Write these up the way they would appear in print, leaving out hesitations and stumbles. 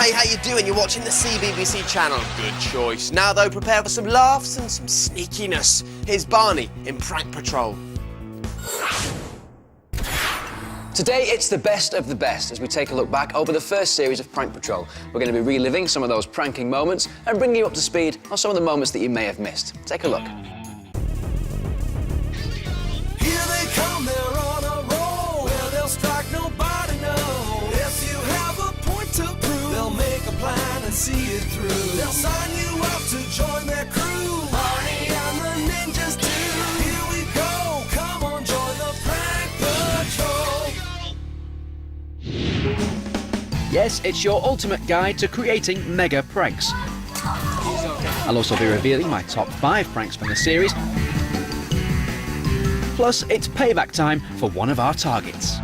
Hey, how you doing? You're watching the CBBC channel. Good choice. Now, though, prepare for some laughs and some sneakiness. Here's Barney in Prank Patrol. Today, it's the best of the best as we take a look back over the first series of Prank Patrol. We're going to be reliving some of those pranking moments and bringing you up to speed on some of the moments that you may have missed. Take a look. Here they come, they're on a roll. Where they'll strike, nobody knows. If you have a point to prove, they'll make a plan and see it through. They'll sign you up to join their crew. Barney and the ninjas do. Here we go, come on, join the Prank Patrol. Yes, it's your ultimate guide to creating mega pranks. I'll also be revealing my top 5 pranks from the series. Plus, it's payback time for one of our targets.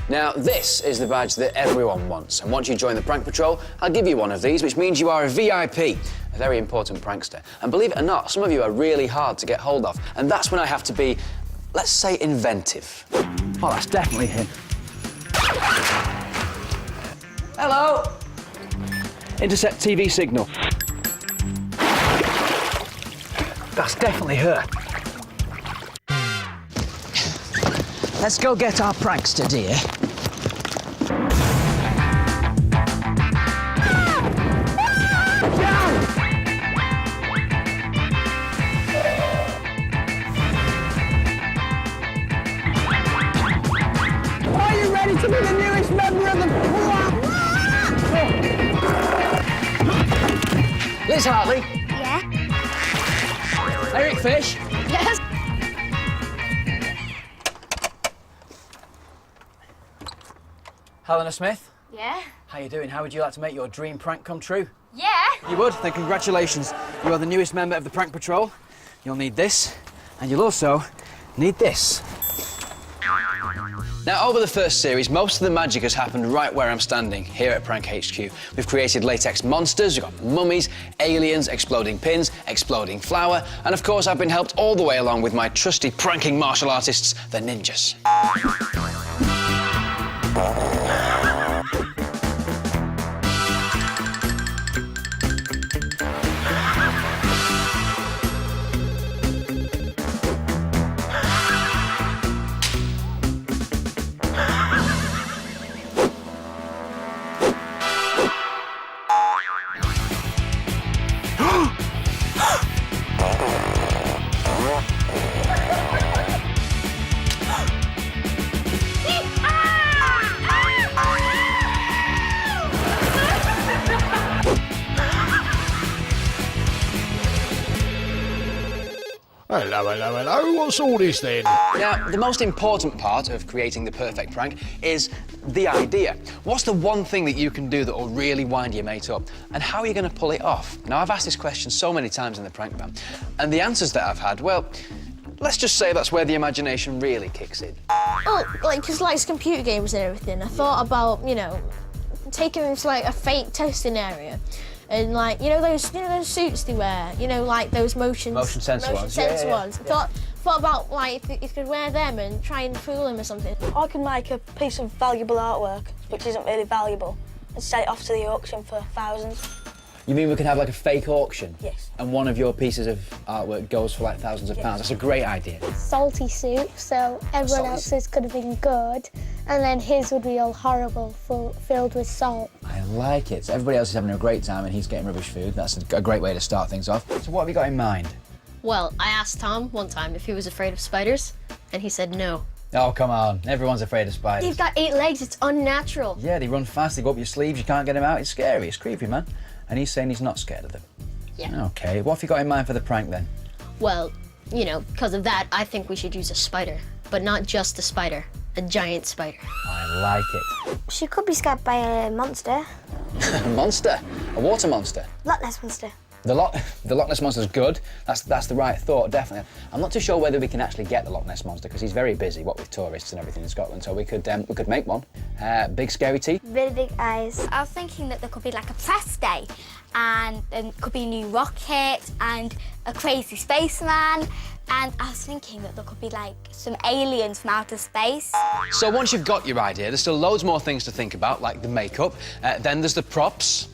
Now, this is the badge that everyone wants. And once you join the Prank Patrol, I'll give you one of these, which means you are a VIP, a very important prankster. And believe it or not, some of you are really hard to get hold of. And that's when I have to be, let's say, inventive. Oh, that's definitely him. Hello? Intercept TV signal. That's definitely her. Let's go get our prankster, dear. Are you ready to be the newest member of the... Liz Hartley? Yeah? Eric Fish? Yes? Helena Smith? Yeah? How you doing? How would you like to make your dream prank come true? Yeah? You would? Then congratulations. You are the newest member of the Prank Patrol. You'll need this, and you'll also need this. Now, over the first series, most of the magic has happened right where I'm standing, here at Prank HQ. We've created latex monsters, we've got mummies, aliens, exploding pins, exploding flour, and of course I've been helped all the way along with my trusty pranking martial artists, the ninjas. Hello, what's all this then? Now, the most important part of creating the perfect prank is the idea. What's the one thing that you can do that will really wind your mate up? And how are you going to pull it off? Now, I've asked this question so many times in the prank van, and the answers that I've had, well, let's just say that's where the imagination really kicks in. Oh, like, because, like, it's computer games and everything. I thought about, you know, taking them to, like, a fake testing area. And, like, you know those suits they wear? You know, like, those motion sensor ones. Yeah. ones. I thought about, like, if you could wear them and try and fool him or something. I can make a piece of valuable artwork, which isn't really valuable, and sell it off to the auction for thousands. You mean we can have like a fake auction? Yes. And one of your pieces of artwork goes for like thousands of pounds? That's a great idea. Salty soup, so everyone else's could have been good, and then his would be all horrible, filled with salt. I like it. So everybody else is having a great time and he's getting rubbish food. That's a great way to start things off. So what have you got in mind? Well, I asked Tom one time if he was afraid of spiders, and he said no. Oh, come on. Everyone's afraid of spiders. They've got 8 legs, it's unnatural. Yeah, they run fast, they go up your sleeves, you can't get them out. It's scary, it's creepy, man. And he's saying he's not scared of them. Yeah. Okay, what have you got in mind for the prank then? Well, you know, because of that, I think we should use a spider. But not just a spider, a giant spider. I like it. She could be scared by a monster. A monster? A water monster? Loch Ness monster. The Loch Ness Monster's good. That's the right thought, definitely. I'm not too sure whether we can actually get the Loch Ness Monster because he's very busy, what with tourists and everything in Scotland. So we could make one. Big scary teeth. Really big eyes. I was thinking that there could be like a press day, and could be a new rocket and a crazy spaceman. And I was thinking that there could be like some aliens from outer space. So once you've got your idea, there's still loads more things to think about, like the makeup. Then there's the props,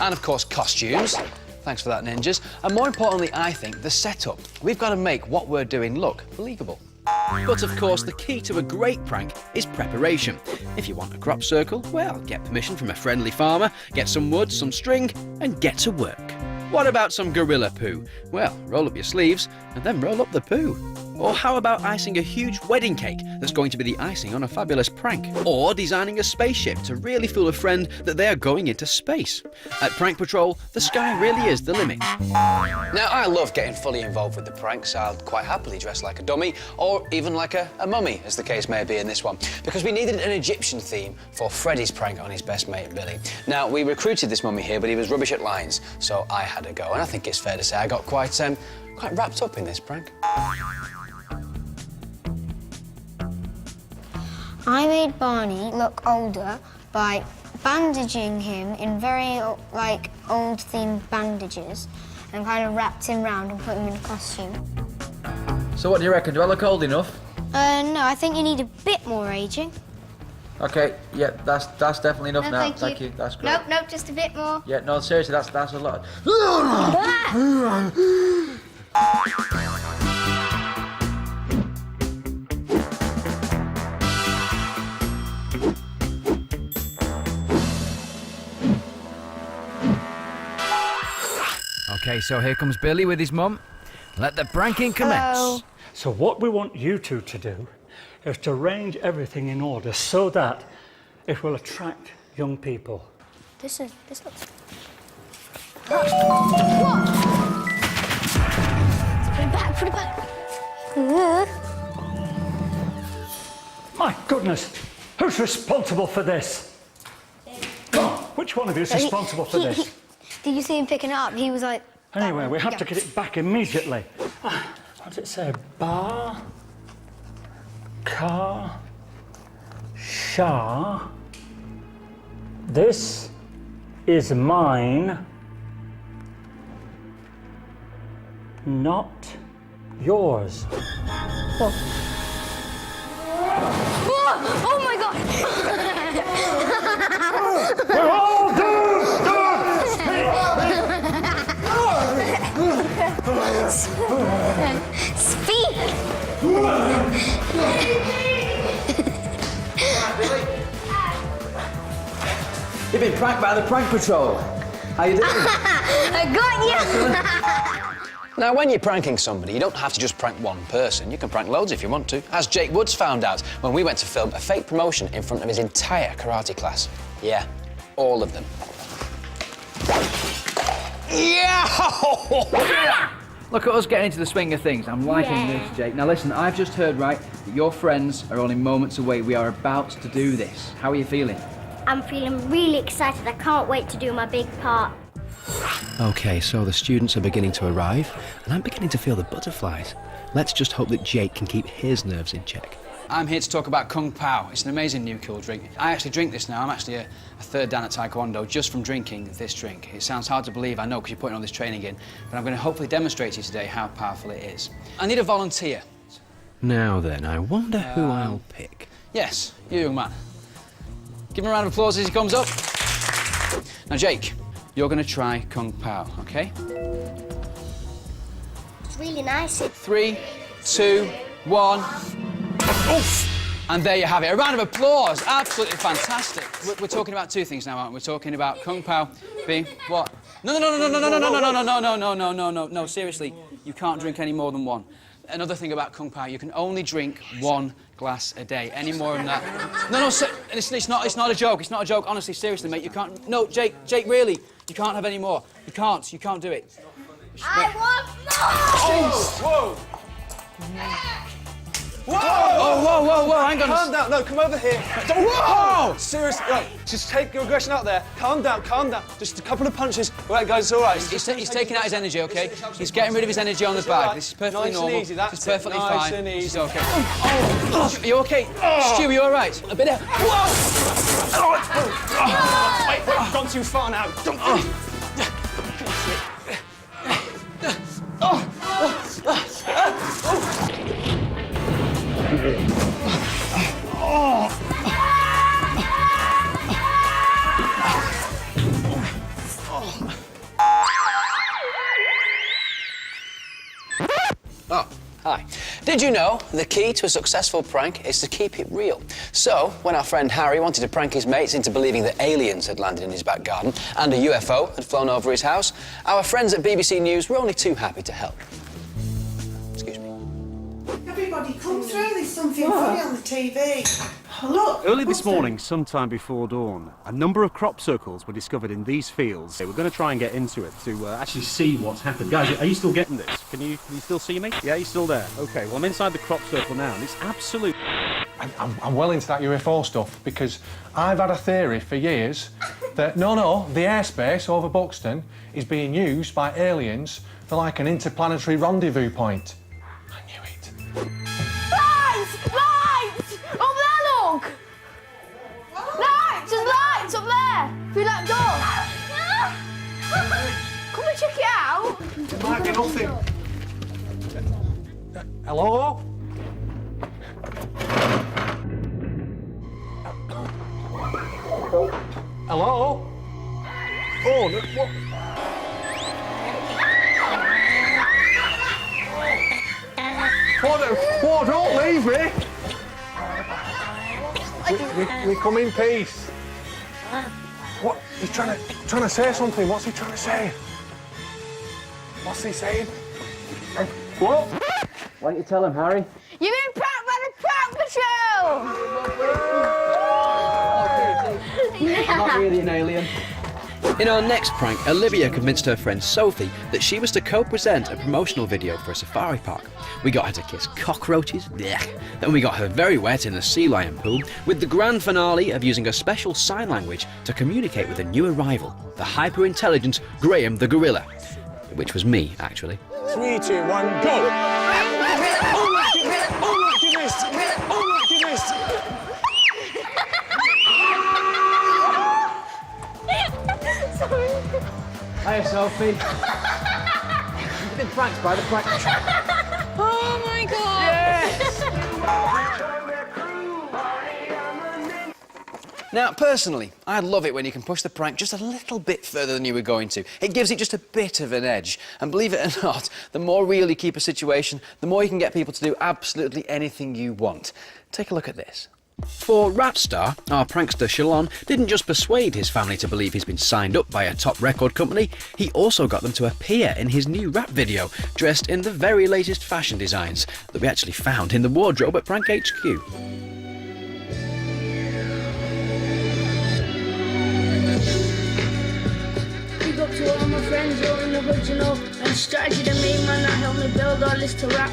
and of course costumes. Thanks for that, ninjas. And more importantly, I think, the setup. We've got to make what we're doing look believable. But of course, the key to a great prank is preparation. If you want a crop circle, well, get permission from a friendly farmer, get some wood, some string, and get to work. What about some gorilla poo? Well, roll up your sleeves and then roll up the poo. Or how about icing a huge wedding cake that's going to be the icing on a fabulous prank? Or designing a spaceship to really fool a friend that they are going into space? At Prank Patrol, the sky really is the limit. Now, I love getting fully involved with the pranks. I'll quite happily dress like a dummy, or even like a mummy, as the case may be in this one, because we needed an Egyptian theme for Freddie's prank on his best mate, Billy. Now, we recruited this mummy here, but he was rubbish at lines, so I had a go, and I think it's fair to say I got quite wrapped up in this prank. I made Barney look older by bandaging him in very, like, old-themed bandages and kind of wrapped him round and put him in a costume. So what do you reckon? Do I look old enough? No, I think you need a bit more ageing. Okay, yeah, that's definitely enough No, now. thank you. That's great. Nope, just a bit more. Yeah, no, seriously, that's a lot. OK, so here comes Billy with his mum. Let the pranking commence. Hello. So what we want you two to do is to arrange everything in order so that it will attract young people. This looks... Put it back. My goodness, who's responsible for this? Come on, which one of you is responsible for this? Did you see him picking it up? He was like... Anyway, we have to get it back immediately. What does it say? Bar, car, shah. This is mine, not yours. Oh my God! We're all doomed! Speak! You've been pranked by the Prank Patrol. How you doing? I got you! Now, when you're pranking somebody, you don't have to just prank one person. You can prank loads if you want to, as Jake Woods found out when we went to film a fake promotion in front of his entire karate class. Yeah, all of them. Yeah! Look at us getting into the swing of things. I'm liking this, Jake. Now listen, I've just heard, right, that your friends are only moments away. We are about to do this. How are you feeling? I'm feeling really excited. I can't wait to do my big part. OK, so the students are beginning to arrive, and I'm beginning to feel the butterflies. Let's just hope that Jake can keep his nerves in check. I'm here to talk about Kung Pao. It's an amazing new cool drink. I actually drink this now. I'm actually a third dan at Taekwondo just from drinking this drink. It sounds hard to believe, I know, because you're putting all this training in, but I'm going to hopefully demonstrate to you today how powerful it is. I need a volunteer. Now then, I wonder who I'll pick. Yes, you, young man. Give him a round of applause as he comes up. Now, Jake, you're going to try Kung Pao, OK? It's really nice. 3, 2, 1. Oof. And there you have it. A round of applause. Absolutely fantastic. We're talking about two things now, aren't we? We're talking about Kung Pao being what? No, seriously. You can't drink any more than one. Another thing about Kung Pao, you can only drink one glass a day. Any more than that. No, it's not a joke. It's not a joke. Honestly, seriously, mate, you can't. No, Jake, really, you can't have any more. You can't do it. I want more! Oh, whoa! Whoa! whoa, hang on. Calm down, no, come over here. Whoa! Seriously, right, just take your aggression out there. Calm down. Just a couple of punches. All right, guys, it's all right. He's taking out his energy, OK? He's getting rid of his energy on the bag. Right. This is perfectly Nice normal. and easy, that's This is perfectly it. fine. Nice and easy. This is OK. Are you OK? Stu, are you all right? A bit of... Wait, you've gone too far now. Oh, hi. Did you know the key to a successful prank is to keep it real? So, when our friend Harry wanted to prank his mates into believing that aliens had landed in his back garden and a UFO had flown over his house, our friends at BBC News were only too happy to help. Excuse me. Everybody come through, there's something funny on the TV. Look! Early this morning, sometime before dawn, a number of crop circles were discovered in these fields. We're going to try and get into it to actually see what's happened. Guys, are you still getting this? Can you still see me? Yeah, you're still there. OK, well, I'm inside the crop circle now, and it's absolute... I'm well into that UFO stuff, because I've had a theory for years that, the airspace over Buxton is being used by aliens for, like, an interplanetary rendezvous point. I knew it. Lights! Lights! Up there, look! Lights! There's lights up there! Through that door! Come and check it out! It might be nothing. Hello? Hello? Oh, no, what? What? Don't leave me! We come in peace. What? He's trying to say something. What's he trying to say? What's he saying? What? Why don't you tell him, Harry? You've been pranked by the Prank Patrol! Not really an alien. In our next prank, Olivia convinced her friend Sophie that she was to co-present a promotional video for a safari park. We got her to kiss cockroaches, blech, and we got her very wet in a sea lion pool, with the grand finale of using a special sign language to communicate with a new arrival, the hyper-intelligent Graham the gorilla, which was me, actually. 3, 2, 1, go! Oh my goodness! Oh my goodness! Oh my goodness! Hiya, Sophie. You've been pranked by the prank patrol. Oh my god! Now, personally, I love it when you can push the prank just a little bit further than you were going to. It gives it just a bit of an edge. And believe it or not, the more real you keep a situation, the more you can get people to do absolutely anything you want. Take a look at this. For rap star, our prankster Shalon didn't just persuade his family to believe he's been signed up by a top record company, he also got them to appear in his new rap video, dressed in the very latest fashion designs that we actually found in the wardrobe at Prank HQ. Big up to all my friends, you're in the hood, you know, and strategy the main man that helped me build all this to rap.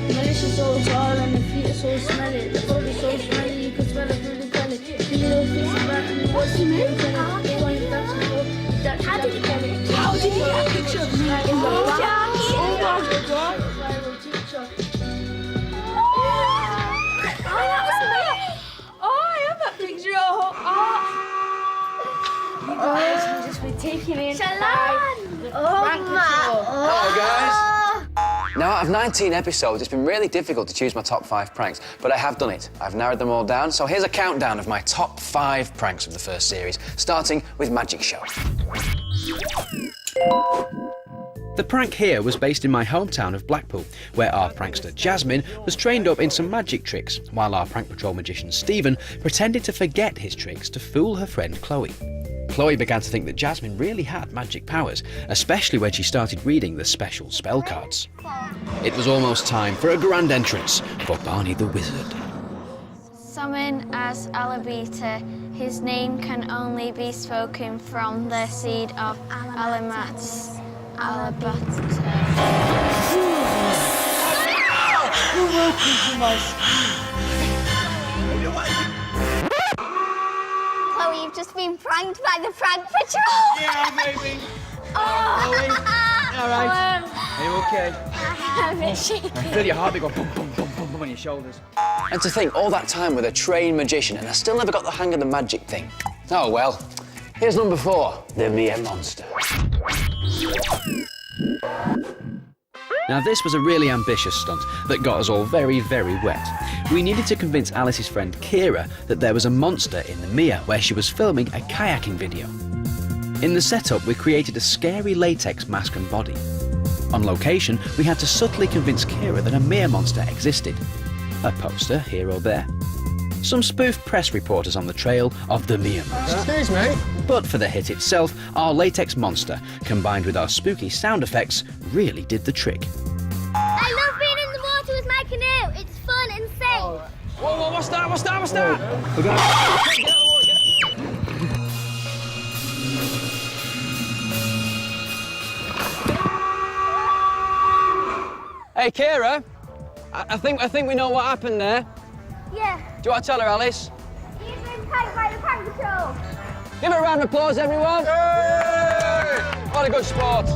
Malicious so tall and the feet are so smelly. The food is so smelly, you can smell it through the belly. The little fish is back and what's the name? How did he get a picture of me in the back? Oh my god! Oh, that was me! Oh, I have that picture. You guys can just be taking in Shalon! Prank Patrol. Hello, guys. Now, out of 19 episodes, it's been really difficult to choose my top 5 pranks, but I have done it. I've narrowed them all down, so here's a countdown of my top 5 pranks of the first series, starting with Magic Show. The prank here was based in my hometown of Blackpool, where our prankster Jasmine was trained up in some magic tricks, while our prank patrol magician Stephen pretended to forget his tricks to fool her friend Chloe. Chloe began to think that Jasmine really had magic powers, especially when she started reading the special spell cards. It was almost time for a grand entrance for Barney the Wizard. Summon as Alabita. His name can only be spoken from the seed of Alabata. Chloe, you've just been pranked by the prank patrol. Yeah, baby. Oh. All right. Are you okay? I miss you. I feel your heart go boom, boom, boom, boom, boom on your shoulders. And to think, all that time with a trained magician, and I still never got the hang of the magic thing. Oh, well. Here's number 4, the Mia Monster. Now, this was a really ambitious stunt that got us all very, very wet. We needed to convince Alice's friend Kira that there was a monster in the Mia where she was filming a kayaking video. In the setup, we created a scary latex mask and body. On location, we had to subtly convince Kira that a Mia monster existed. A poster here or there. Some spoof press reporters on the trail of the Mia monster. Excuse me? But for the hit itself, our latex monster, combined with our spooky sound effects, really did the trick. I love being in the water with my canoe. It's fun and safe. Whoa, whoa, what's that? What's that? What's that? Hey, Kira, I think we know what happened there. Yeah. Do you want to tell her, Alice? You've been pranked by the prank patrol. Give her a round of applause, everyone. Yay! What a good sport.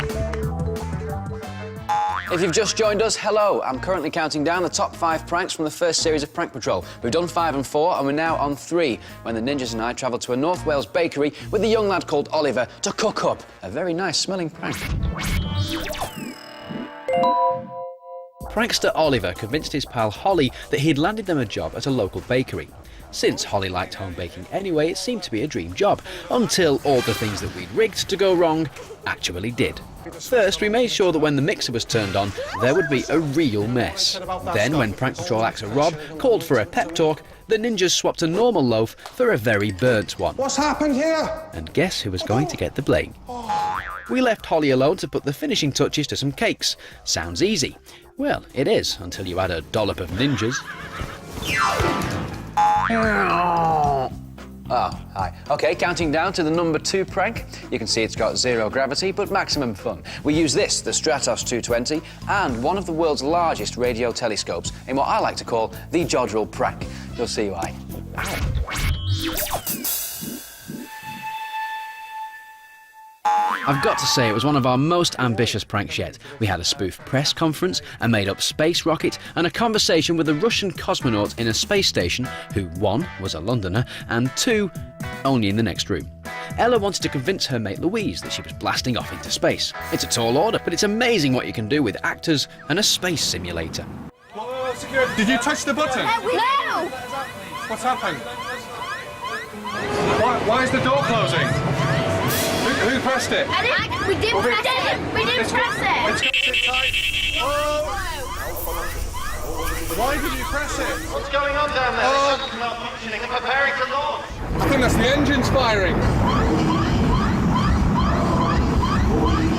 If you've just joined us, hello. I'm currently counting down the top 5 pranks from the first series of Prank Patrol. We've done 5 and 4, and we're now on 3, when the ninjas and I travelled to a North Wales bakery with a young lad called Oliver to cook up a very nice-smelling prank. Prankster Oliver convinced his pal Holly that he'd landed them a job at a local bakery. Since Holly liked home baking anyway, it seemed to be a dream job, until all the things that we'd rigged to go wrong actually did. First, we made sure that when the mixer was turned on, there would be a real mess. Then, when Prank Patrol actor Rob called for a pep talk, the ninjas swapped a normal loaf for a very burnt one. What's happened here? And guess who was going to get the blame? We left Holly alone to put the finishing touches to some cakes. Sounds easy. Well, it is, until you add a dollop of ninjas. Oh, hi. OK, counting down to the number 2 prank. You can see it's got 0 gravity, but maximum fun. We use this, the Stratos 220, and one of the world's largest radio telescopes in what I like to call the Jodrell prank. You'll see why. I've got to say, it was one of our most ambitious pranks yet. We had a spoof press conference, a made-up space rocket, and a conversation with a Russian cosmonaut in a space station who, 1, was a Londoner, and 2, only in the next room. Ella wanted to convince her mate Louise that she was blasting off into space. It's a tall order, but it's amazing what you can do with actors and a space simulator. Did you touch the button? No! What's happened? Why is the door closing? Who pressed it? We didn't press it. We didn't press it. Let's get it tight. Oh. Why did you press it? What's going on down there? The shuttle's malfunctioning and preparing to launch. I think that's the engines firing.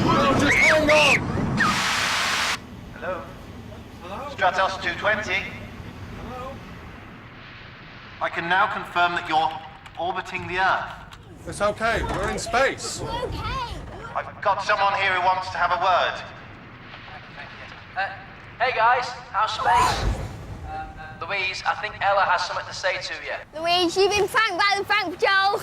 No, just hang on. Hello? Stratos 220. Hello? I can now confirm that you're orbiting the Earth. It's okay, we're in space. I've got someone here who wants to have a word. Hey guys, how's space? Louise, I think Ella has something to say to you. Louise, you've been pranked by the prank patrol.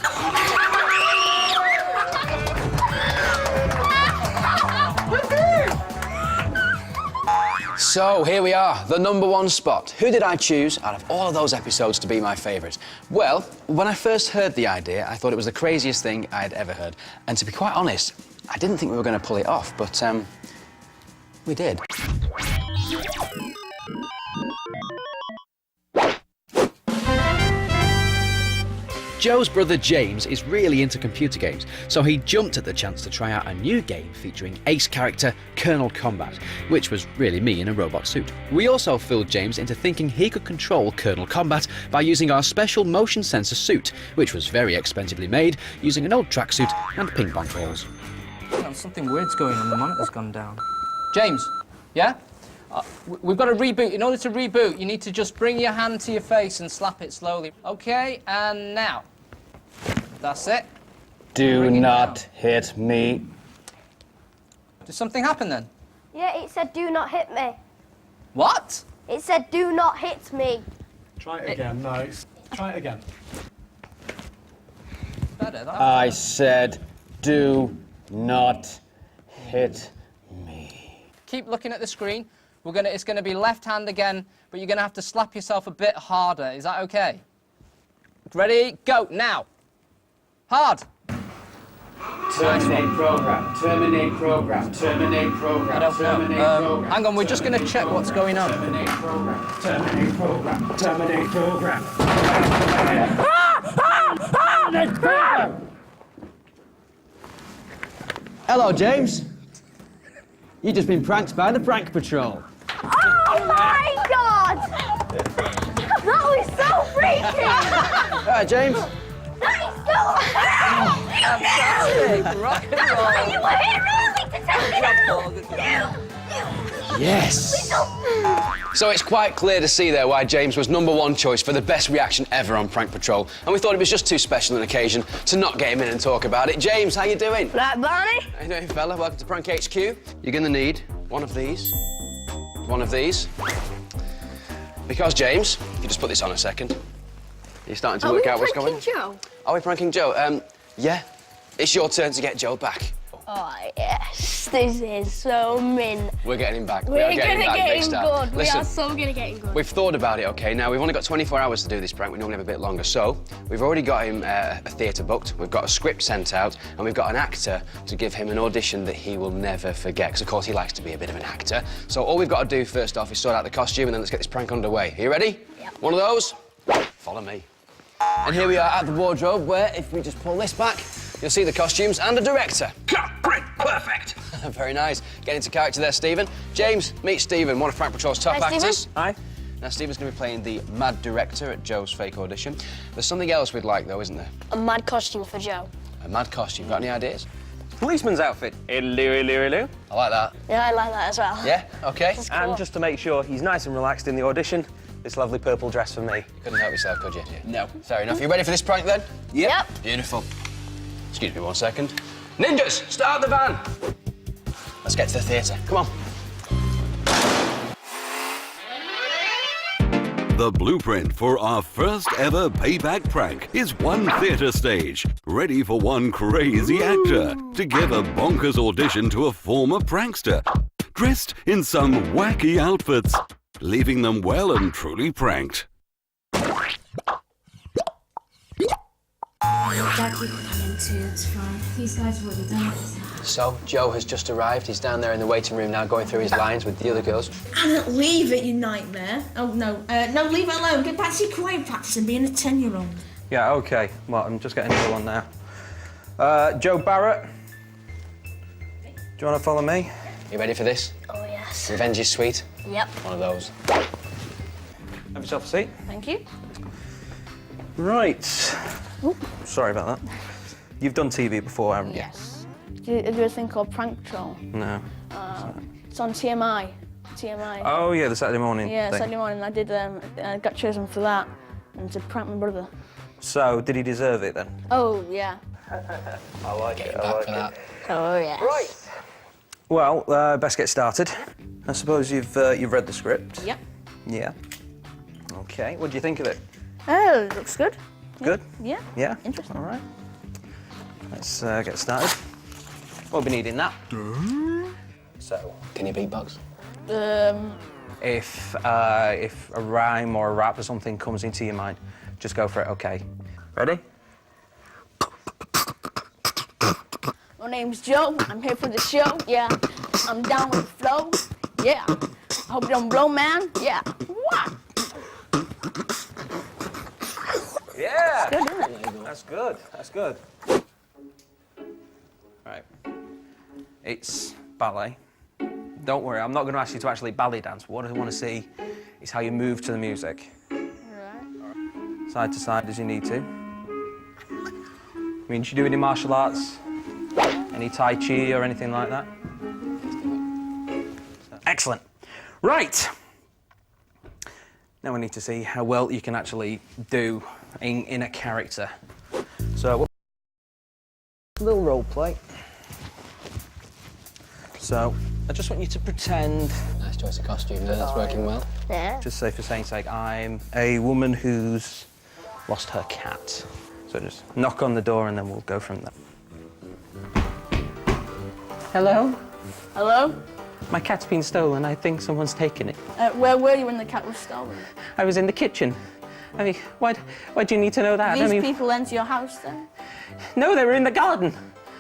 So, here we are, the number 1 spot. Who did I choose out of all of those episodes to be my favourite? Well, when I first heard the idea, I thought it was the craziest thing I had ever heard. And to be quite honest, I didn't think we were going to pull it off, but, we did. Joe's brother James is really into computer games, so he jumped at the chance to try out a new game featuring ace character Colonel Combat, which was really me in a robot suit. We also fooled James into thinking he could control Colonel Combat by using our special motion sensor suit, which was very expensively made, using an old tracksuit and ping pong balls. Something weird's going on, the monitor's gone down. James, yeah? We've got to reboot. In order to reboot, you need to just bring your hand to your face and slap it slowly. Okay, and now. That's it. Do not hit me. Did something happen then? Yeah, it said do not hit me. What? It said, do not hit me. Try it again. No, try it again. Better, that. I said, do not hit me. Keep looking at the screen. It's gonna be left hand again, but you're gonna have to slap yourself a bit harder. Is that okay? Ready? Go now. Hard. Terminate program. Terminate program. Terminate program. I don't know. Hang on, we're just gonna check what's going on. Terminate program. Terminate program. Terminate program. Hello, James. You've just been pranked by the Prank Patrol. Oh my God! That was so freaky! All right, James. That is so Fantastic! Rock and roll. You were here early to tell me that! Yes! So it's quite clear to see there why James was #1 choice for the best reaction ever on Prank Patrol, and we thought it was just too special an occasion to not get him in and talk about it. James, how you doing? Right, Barney? How you doing, fella? Welcome to Prank HQ. You're gonna need one of these, one of these, because James, if you just put this on a second, you're starting to work out what's going on. Are we pranking Joe? Are we pranking Joe? Yeah. It's your turn to get Joe back. Oh, yes. This is so mint. We're getting him back. We're getting gonna him back, get big him star. good. Listen, We are so gonna get him good. we've thought about it, OK? Now, we've only got 24 hours to do this prank. We normally have a bit longer. So, we've already got him a theatre booked. We've got a script sent out. And we've got an actor to give him an audition that he will never forget. Because, of course, he likes to be a bit of an actor. So, all we've got to do first off is sort out the costume and then let's get this prank underway. Are you ready? Yep. One of those? Follow me. And here we are at the wardrobe where, if we just pull this back, you'll see the costumes and a director. Great, perfect. Very nice. Get into character there, Stephen. James, meet Stephen, one of Prank Patrol's top Hi, actors. Stephen. Hi. Now, Stephen's going to be playing the mad director at Joe's fake audition. There's something else we'd like, though, isn't there? A mad costume for Joe. A mad costume. Got any ideas? Policeman's outfit. Hello. I like that. Yeah, I like that as well. Yeah? OK. That's cool. And just to make sure he's nice and relaxed in the audition, this lovely purple dress for me. You couldn't help yourself, could you? No. Fair enough. You ready for this prank, then? Yep. Beautiful. Excuse me 1 second. Ninjas, start the van. Let's get to the theatre. Come on. The blueprint for our first ever payback prank is one theatre stage, ready for one crazy actor to give a bonkers audition to a former prankster, dressed in some wacky outfits, leaving them well and truly pranked. Dad, you can come in too, it's fine. These guys have already done it. So, Joe has just arrived. He's down there in the waiting room now going through his lines with the other girls. Leave it, you nightmare. Oh, no. No, leave it alone. Get back to your choir practice and being a 10-year-old. Yeah, OK. Well, I'm just getting another one now. Joe Barrett. Do you want to follow me? You ready for this? Oh, yes. Revenge is sweet. Yep. One of those. Have yourself a seat. Thank you. Right. Sorry about that. You've done TV before, haven't you? Yes. Do you do a thing called Prank Patrol? No. It's on TMI. TMI. Oh, yeah, the Saturday morning Yeah, thing. Saturday morning. I got chosen for that and to prank my brother. So, did he deserve it then? Oh, yeah. I like it. I like it. Oh, yes. Right. Well, best get started. I suppose you've read the script. Yep. Yeah. Okay. What do you think of it? Oh, it looks good. Good. Yeah. Yeah. Interesting. All right. Let's get started. We'll be needing that. So, can you beatbox? If a rhyme or a rap or something comes into your mind, just go for it. Okay. Ready? My name's Joe. I'm here for the show. Yeah. I'm down with the flow. Yeah. I hope you don't blow, man. Yeah. What? Yeah. That's good, isn't it? That's good. That's good. Right. It's ballet. Don't worry, I'm not going to ask you to actually ballet dance. What I want to see is how you move to the music. Right. Side to side as you need to. I mean, do you do any martial arts? Any Tai Chi or anything like that? Excellent. Right. Now we need to see how well you can actually do in a character. So, a little role play. So, I just want you to pretend... Nice choice of costume there, that's working well. Yeah. Just say for saying sake, I'm a woman who's lost her cat. So just knock on the door and then we'll go from there. Hello? Hello? My cat's been stolen. I think someone's taken it. Where were you when the cat was stolen? I was in the kitchen. I mean, why do you need to know that? These I mean, people enter your house then? No, they were in the garden.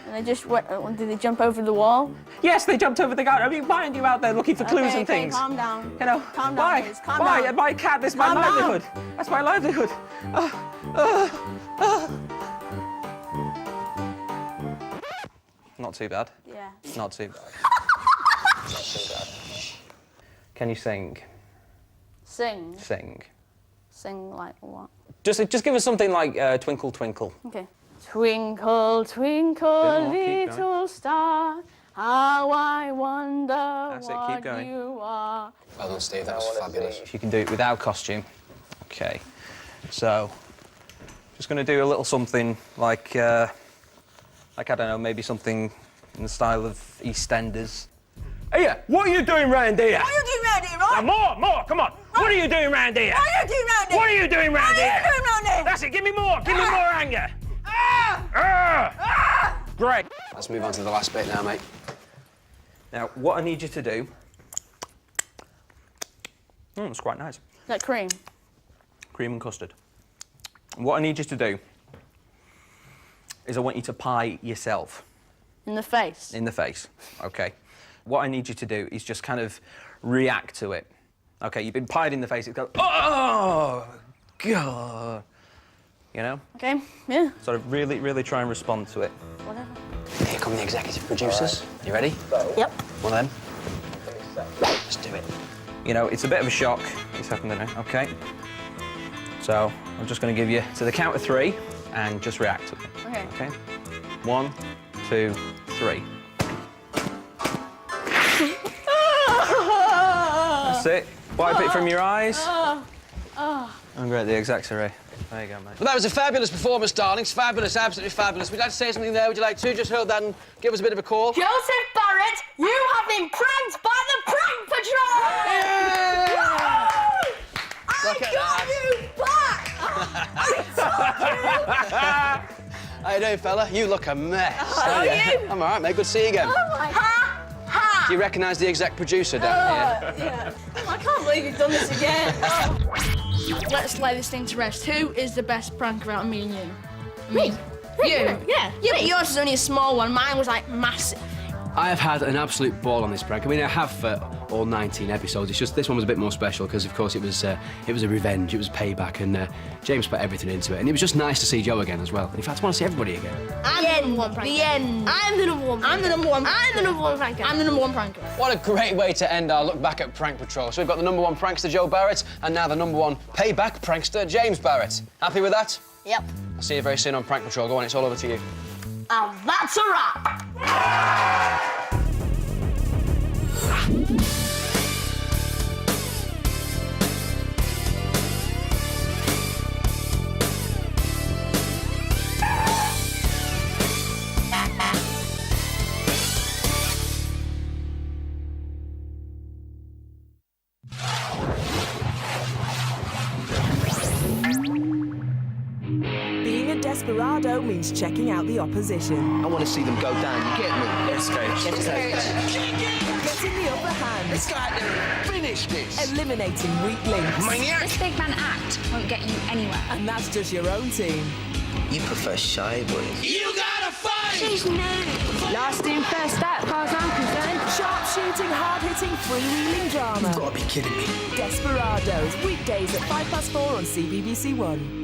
And they just went, did they jump over the wall? Yes, they jumped over the garden. I mean, why aren't you out there looking for clues and things? Calm down. You know, Calm down, why? please. Calm Why? down. My cat, this is my livelihood. That's my livelihood. Not too bad. Yeah. Not too bad. Not too bad. Can you sing? Sing? Sing. Sing like what? Just give us something like Twinkle Twinkle. Okay. Twinkle, twinkle, little star, how I wonder what you are. Well done, Steve, that was fabulous. If you can do it without costume. Okay. So, just going to do a little something like I don't know, maybe something in the style of EastEnders. Hey, what are you doing round here? What are you doing round here, right? Now more, come on. What are you doing round here? What are you doing round here? What are you doing round here? What are you doing round here? That's it, give me more anger. Great. Let's move on to the last bit now, mate. Now, what I need you to do... It's quite nice. Is that cream? Cream and custard. And what I need you to do is I want you to pie yourself. In the face? In the face, OK. What I need you to do is just kind of react to it. OK, you've been pied in the face, it goes, oh, God. You know? OK, yeah. Sort of really, really try and respond to it. Whatever. Here come the executive producers. You ready? Yep. One of them. Let's do it. You know, it's a bit of a shock. It's happening, OK? So, I'm just going to give you to the count of 3 and just react to it. Okay. OK? 1, 2, 3. That's it. Wipe it from your eyes. I'm great, the execs are ready. There you go, mate. Well, that was a fabulous performance, darlings. Fabulous, absolutely fabulous. Would you like to say something there? Would you like to? Just hold that and give us a bit of a call. Joseph Barrett, you have been pranked by the Prank Patrol! Look at got you back! How you doing, fella? You look a mess. How are you? I'm all right, mate. Good to see you again. Oh my God. Do you recognise the exec producer down here? Yeah. I can't believe you've done this again. Let's lay this thing to rest. Who is the best pranker out of me and you? Me? You? Yeah. But yours was only a small one. Mine was like massive. I have had an absolute ball on this prank. I mean, I have for all 19 episodes. It's just this one was a bit more special because, of course, it was a revenge, it was payback, and James put everything into it. And it was just nice to see Joe again as well. In fact, I want to see everybody again. I'm the number one pranker. The end. I'm the number one pranker. I'm the number one. I'm the number one pranker. I'm the number one pranker. What a great way to end our look back at Prank Patrol. So we've got the number 1 prankster, Joe Barrett, and now the number 1 payback prankster, James Barrett. Happy with that? Yep. I'll see you very soon on Prank Patrol. Go on, it's all over to you. And that's a wrap. Being a desperado means checking out the opposition. I want to see them go down, you get me? Yes, coach. Getting the upper hand. Let's go out there and finish this. Eliminating weak links. Maniac. This big man act won't get you anywhere. And that's just your own team. You prefer shy boys. You gotta fight! She's new. Last in first out, as far as I'm concerned. Sharp-shooting, hard-hitting, freewheeling drama. You've got to be kidding me. Desperados, weekdays at 4:05 on CBBC One.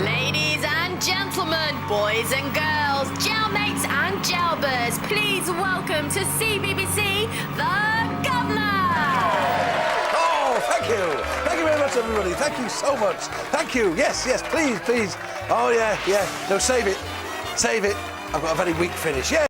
Ladies and gentlemen, boys and girls, jailmates and jailbirds, please welcome to CBBC, the Governor! Oh, thank you. Thank you very much, everybody. Thank you so much. Thank you. Yes, please. Oh, yeah. No, save it. Save it. I've got a very weak finish. Yeah.